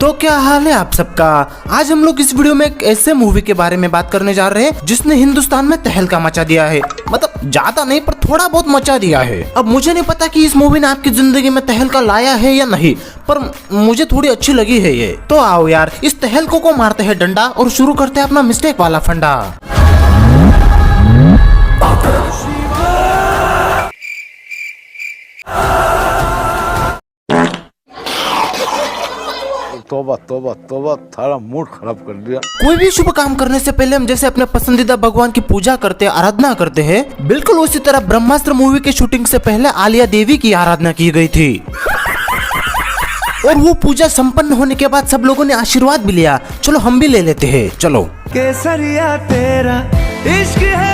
तो क्या हाल है आप सबका। आज हम लोग इस वीडियो में एक ऐसे मूवी के बारे में बात करने जा रहे हैं जिसने हिंदुस्तान में तहलका मचा दिया है। मतलब ज्यादा नहीं पर थोड़ा बहुत मचा दिया है। अब मुझे नहीं पता कि इस मूवी ने आपकी जिंदगी में तहलका लाया है या नहीं, पर मुझे थोड़ी अच्छी लगी है ये। तो आओ यार इस तहलकों को मारते हैं डंडा और शुरू करते हैं अपना मिस्टेक वाला फंडा। तोबा तोबा तोबा, थारा मूड खराब कर दिया। कोई भी शुभ काम करने से पहले हम जैसे अपने पसंदीदा भगवान की पूजा करते हैं, आराधना करते हैं, बिल्कुल उसी तरह ब्रह्मास्त्र मूवी के शूटिंग से पहले आलिया देवी की आराधना की गई थी। और वो पूजा संपन्न होने के बाद सब लोगों ने आशीर्वाद भी लिया। चलो हम भी ले लेते हैं, चलो। केसरिया तेरा इश्क है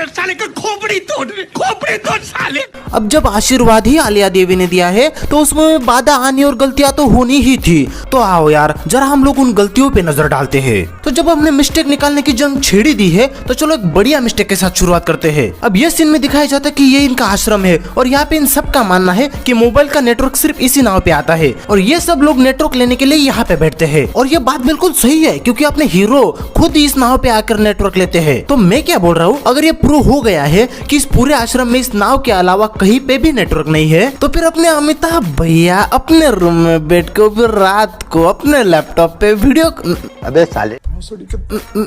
साले का खोपड़ी तोड़ साले। अब जब आशीर्वाद ही आलिया देवी ने दिया है तो उसमें बाधा आनी और गलतियां तो होनी ही थी। तो आओ यार जरा हम लोग उन गलतियों पे नजर डालते हैं। तो जब हमने मिस्टेक निकालने की जंग छेड़ी दी है तो चलो एक बढ़िया मिस्टेक के साथ शुरुआत करते हैं। अब ये सीन में दिखाया जाता है कि ये इनका आश्रम है और यहाँ पे इन सब का मानना है कि मोबाइल का नेटवर्क सिर्फ इसी नाव पे आता है और ये सब लोग नेटवर्क लेने के लिए यहाँ पे बैठते हैं। और ये बात बिल्कुल सही है क्योंकि अपने हीरो खुद इस नाव पे आकर नेटवर्क लेते हैं। तो मैं क्या बोल रहा हूँ, अगर ये प्रूव हो गया है कि इस पूरे आश्रम में इस नाव के अलावा कहीं पे भी नेटवर्क नहीं है, तो फिर अपने अमिताभ भैया अपने रूम में बैठ कर फिर रात को अपने लैपटॉप पे वीडियो अबे साले,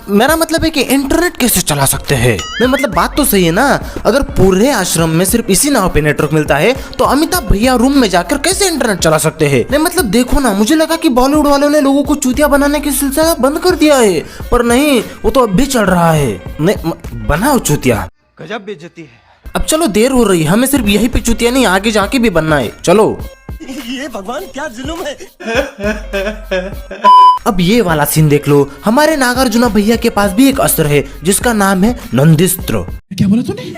मेरा मतलब है कि इंटरनेट कैसे चला सकते हैं। नहीं मतलब बात तो सही है ना। अगर पूरे आश्रम में सिर्फ इसी नाव पे नेटवर्क मिलता है तो अमिताभ भैया रूम में जाकर कैसे इंटरनेट चला सकते हैं। नहीं मतलब देखो ना, मुझे लगा कि बॉलीवुड वालों ने लोगों को चूतिया बनाने की सिलसिला बंद कर दिया है, पर नहीं, वो तो अब भी चल रहा है। नहीं बनाओ चूतिया, गजब बेइज्जती है। अब चलो देर हो रही है, हमें सिर्फ यही पे चूतिया नहीं आगे जाके भी बनना है। चलो ये भगवान क्या जुल्म है। अब ये वाला सीन देख लो। हमारे नागार्जुना भैया के पास भी एक अस्त्र है जिसका नाम है नंदिस्त्र। क्या बोला तूने?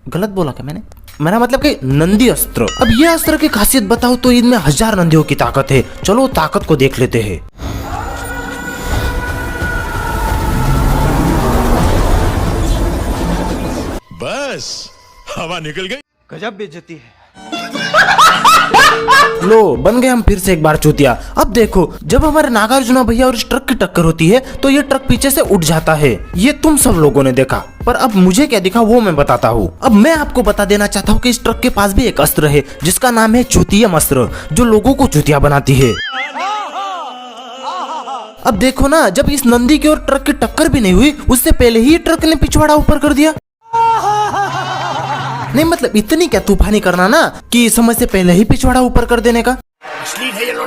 गलत बोला क्या मैंने? मेरा मतलब कि नंदी अस्त्र। अब ये अस्त्र की खासियत बताओ तो इनमें 1000 नंदियों की ताकत है। चलो ताकत को देख लेते हैं। बस हवा निकल गई। गजब बेइज्जती है। लो बन गए हम फिर से एक बार चूतिया। अब देखो जब हमारे नागार्जुना भैया और इस ट्रक की टक्कर होती है तो ये ट्रक पीछे से उठ जाता है। ये तुम सब लोगों ने देखा, पर अब मुझे क्या दिखा वो मैं बताता हूँ। अब मैं आपको बता देना चाहता हूँ कि इस ट्रक के पास भी एक अस्त्र है जिसका नाम है चूतियम अस्त्र, जो लोगों को चूतिया बनाती है। अब देखो ना, जब इस नंदी की और ट्रक की टक्कर भी नहीं हुई उससे पहले ही ट्रक ने पिछवाड़ा ऊपर कर दिया। नहीं मतलब इतनी क्या तूफानी करना ना कि समय से पहले ही पिछवाड़ा ऊपर कर देने का।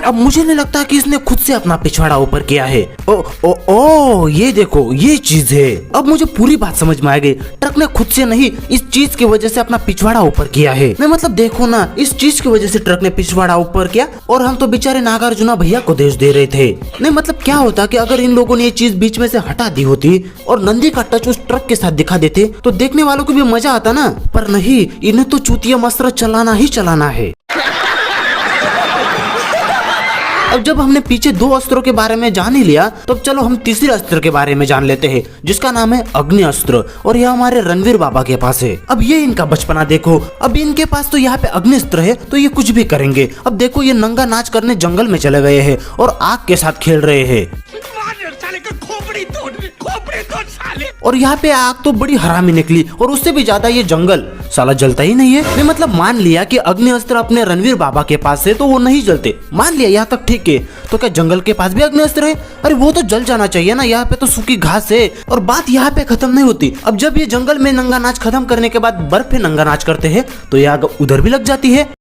अब मुझे नहीं लगता कि इसने खुद से अपना पिछवाड़ा ऊपर किया है। ओ ये देखो ये चीज है। अब मुझे पूरी बात समझ में आ गई। ट्रक ने खुद से नहीं, इस चीज की वजह से अपना पिछवाड़ा ऊपर किया है। नहीं मतलब देखो ना, इस चीज की वजह से ट्रक ने पिछवाड़ा ऊपर किया और हम तो बेचारे नागार्जुना भैया को दोष दे रहे थे। नहीं मतलब क्या होता कि अगर इन लोगों ने ये चीज बीच में से हटा दी होती और नंदी का टच उस ट्रक के साथ दिखा देते तो देखने वालों को भी मजा आता ना। पर नहीं, इन्हें तो चूतिया अस्त्र चलाना ही चलाना है। अब जब हमने पीछे 2 अस्त्रों के बारे में जान ही लिया तो चलो हम तीसरे अस्त्र के बारे में जान लेते हैं जिसका नाम है अग्नि अस्त्र। और यह हमारे रणवीर बाबा के पास है। अब ये इनका बचपना देखो। अब इनके पास तो यहाँ पे अग्नि अस्त्र है तो ये कुछ भी करेंगे। अब देखो ये नंगा नाच करने जंगल में चले गए हैं और आग के साथ खेल रहे हैं। साले का खोपड़ी तोड़ साले। और यहाँ पे आग तो बड़ी हरामी निकली और उससे भी ज्यादा ये जंगल साला जलता ही नहीं है। मैं मतलब मान लिया कि अग्नि अस्त्र अपने रणवीर बाबा के पास है तो वो नहीं जलते, मान लिया यहाँ तक ठीक है। तो क्या जंगल के पास भी अग्नि अस्त्र है? अरे वो तो जल जाना चाहिए ना, यहाँ पे तो सूखी घास है। और बात यहाँ पे खत्म नहीं होती। अब जब ये जंगल में नंगा नाच खत्म करने के बाद बर्फ पे नंगा नाच करते हैं तो ये आग उधर भी लग जाती है।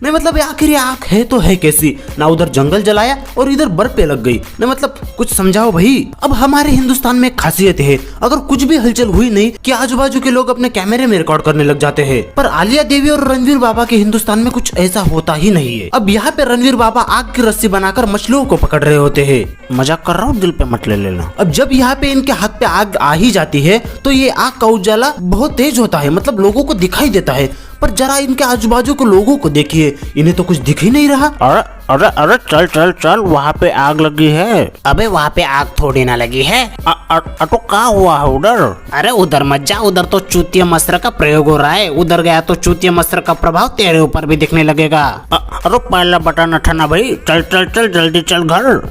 नहीं मतलब आखिर ये आग है तो है कैसी ना, उधर जंगल जलाया और इधर बर्फ पे लग गई। नहीं मतलब कुछ समझाओ भाई। अब हमारे हिंदुस्तान में एक खासियत है, अगर कुछ भी हलचल हुई नहीं कि आजू बाजू के लोग अपने कैमरे में रिकॉर्ड करने लग जाते हैं। पर आलिया देवी और रणवीर बाबा के हिंदुस्तान में कुछ ऐसा होता ही नहीं है। अब यहाँ पे रणवीर बाबा आग की रस्सी बनाकर मछलियों को पकड़ रहे होते हैं। मजाक कर रहा हूँ, दिल पे मत ले लेना। अब जब यहाँ पे इनके हाथ पे आग आ ही जाती है तो ये आग का उजाला बहुत तेज होता है, मतलब लोगों को दिखाई देता है। पर जरा इनके आजू बाजू के लोगों को देखिए, इन्हें तो कुछ दिख ही नहीं रहा। अरे अरे अरे चल चल चल, वहाँ पे आग लगी है। अबे वहाँ पे आग थोड़ी ना लगी है। तो क्या हुआ है उधर? अरे उधर मत जा, उधर तो चूतिया मस्त्र का प्रयोग हो रहा है। उधर गया तो चूतिया मस्त्र का प्रभाव तेरे ऊपर भी दिखने लगेगा। अरे पहला बटन उठाना भाई, चल चल चल जल्दी चल घर।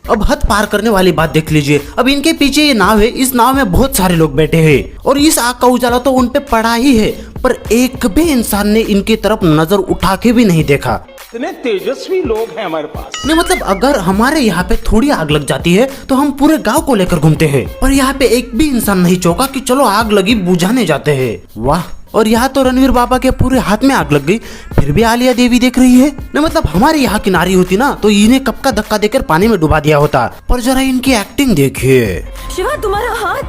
अब हद पार करने वाली बात देख लीजिए। अब इनके पीछे ये नाव है, इस नाव में बहुत सारे लोग बैठे हैं और इस आग का उजाला तो उन पे पड़ा ही है, पर एक भी इंसान ने इनकी तरफ नजर उठा के भी नहीं देखा। इतने तेजस्वी लोग हैं हमारे पास। नहीं मतलब अगर हमारे यहाँ पे थोड़ी आग लग जाती है तो हम पूरे गांव को लेकर घूमते हैं, पर यहाँ पे एक भी इंसान नहीं चौंका कि चलो आग लगी बुझाने जाते हैं। वाह। और यहाँ तो रणवीर बाबा के पूरे हाथ में आग लग गई, फिर भी आलिया देवी देख रही है। न मतलब हमारे यहाँ की नारी होती ना तो इन्हें कप का धक्का देकर पानी में डुबा दिया होता, पर जरा इनकी एक्टिंग देखिए। शिवा तुम्हारा हाथ।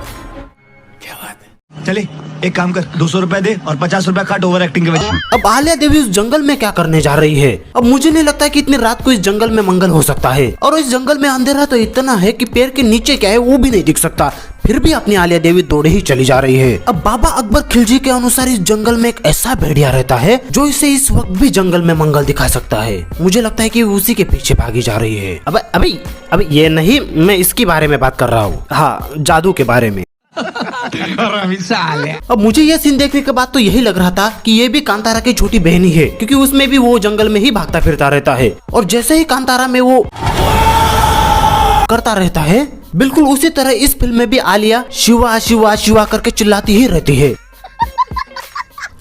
चले एक काम कर, 200 रुपए दे और 50 रुपए काट ओवर एक्टिंग के वजह। अब आलिया देवी उस जंगल में क्या करने जा रही है? अब मुझे नहीं लगता कि इतनी रात को इस जंगल में मंगल हो सकता है, और इस जंगल में अंधेरा तो इतना है कि पैर के नीचे क्या है वो भी नहीं दिख सकता, फिर भी अपनी आलिया देवी दौड़े ही चली जा रही है। अब बाबा अकबर खिलजी के अनुसार इस जंगल में एक ऐसा भेड़िया रहता है जो इसे इस वक्त भी जंगल में मंगल दिखा सकता है। मुझे लगता है कि वो उसी के पीछे भागी जा रही है। अब अभी अभी ये नहीं, मैं इसके बारे में बात कर रहा हूँ, हाँ जादू के बारे में। अब मुझे यह सीन देखने के बाद तो यही लग रहा था कि ये भी कांतारा की छोटी बहन ही है, क्योंकि उसमें भी वो जंगल में ही भागता फिरता रहता है और जैसे ही कांतारा में वो करता रहता है, बिल्कुल उसी तरह इस फिल्म में भी आलिया शिवा शिवा शिवा करके चिल्लाती ही रहती है।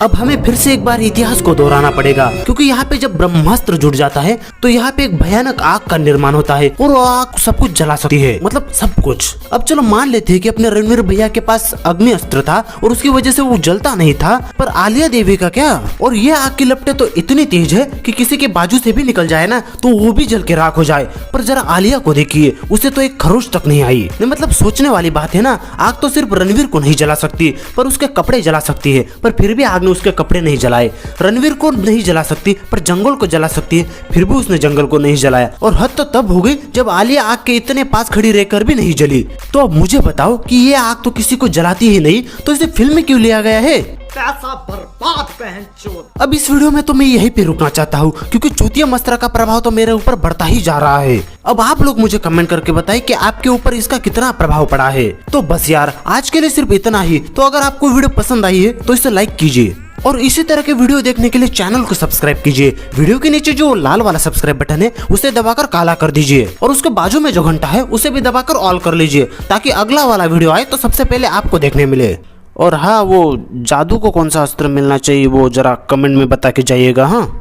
अब हमें फिर से एक बार इतिहास को दोहराना पड़ेगा, क्योंकि यहाँ पे जब ब्रह्मास्त्र जुड़ जाता है तो यहाँ पे एक भयानक आग का निर्माण होता है और वो आग सब कुछ जला सकती है, मतलब सब कुछ। अब चलो मान लेते हैं कि अपने रणवीर भैया के पास अग्नि अस्त्र था और उसकी वजह से वो जलता नहीं था, पर आलिया देवी का क्या? और ये आग की लपटें तो इतनी तेज है कि किसी के बाजू से भी निकल जाए ना तो वो भी जल के राख हो जाए। पर जरा आलिया को देखिए, उसे तो एक खरोच तक नहीं आई। मतलब सोचने वाली बात है ना, आग तो सिर्फ रणवीर को नहीं जला सकती पर उसके कपड़े जला सकती है, पर फिर भी आग ने उसके कपड़े नहीं जलाए। रणवीर को नहीं जला सकती पर जंगल को जला सकती है, फिर भी उसने जंगल को नहीं जलाया। और हद तो तब हो गई जब आलिया आग के इतने पास खड़ी रहकर भी नहीं जली। तो अब मुझे बताओ कि ये आग तो किसी को जलाती ही नहीं, तो इसे फिल्म में क्यों लिया गया है? पैसा बर्बाद पहनचोद। अब इस वीडियो में तो मैं यहीं पे रुकना चाहता हूँ, क्योंकि चूतिया मस्त्रा का प्रभाव तो मेरे ऊपर बढ़ता ही जा रहा है। अब आप लोग मुझे कमेंट करके बताएं कि आपके ऊपर इसका कितना प्रभाव पड़ा है। तो बस यार आज के लिए सिर्फ इतना ही। तो अगर आपको वीडियो पसंद आई है तो इसे लाइक कीजिए और इसी तरह के वीडियो देखने के लिए चैनल को सब्सक्राइब कीजिए। वीडियो के नीचे जो लाल वाला सब्सक्राइब बटन है उसे दबाकर काला कर दीजिए और उसके बाजू में जो घंटा है उसे भी दबाकर ऑल कर लीजिए, ताकि अगला वाला वीडियो आए तो सबसे पहले आपको देखने मिले। और हाँ, वो जादू को कौन सा अस्त्र मिलना चाहिए वो जरा कमेंट में बता के जाइएगा। हाँ।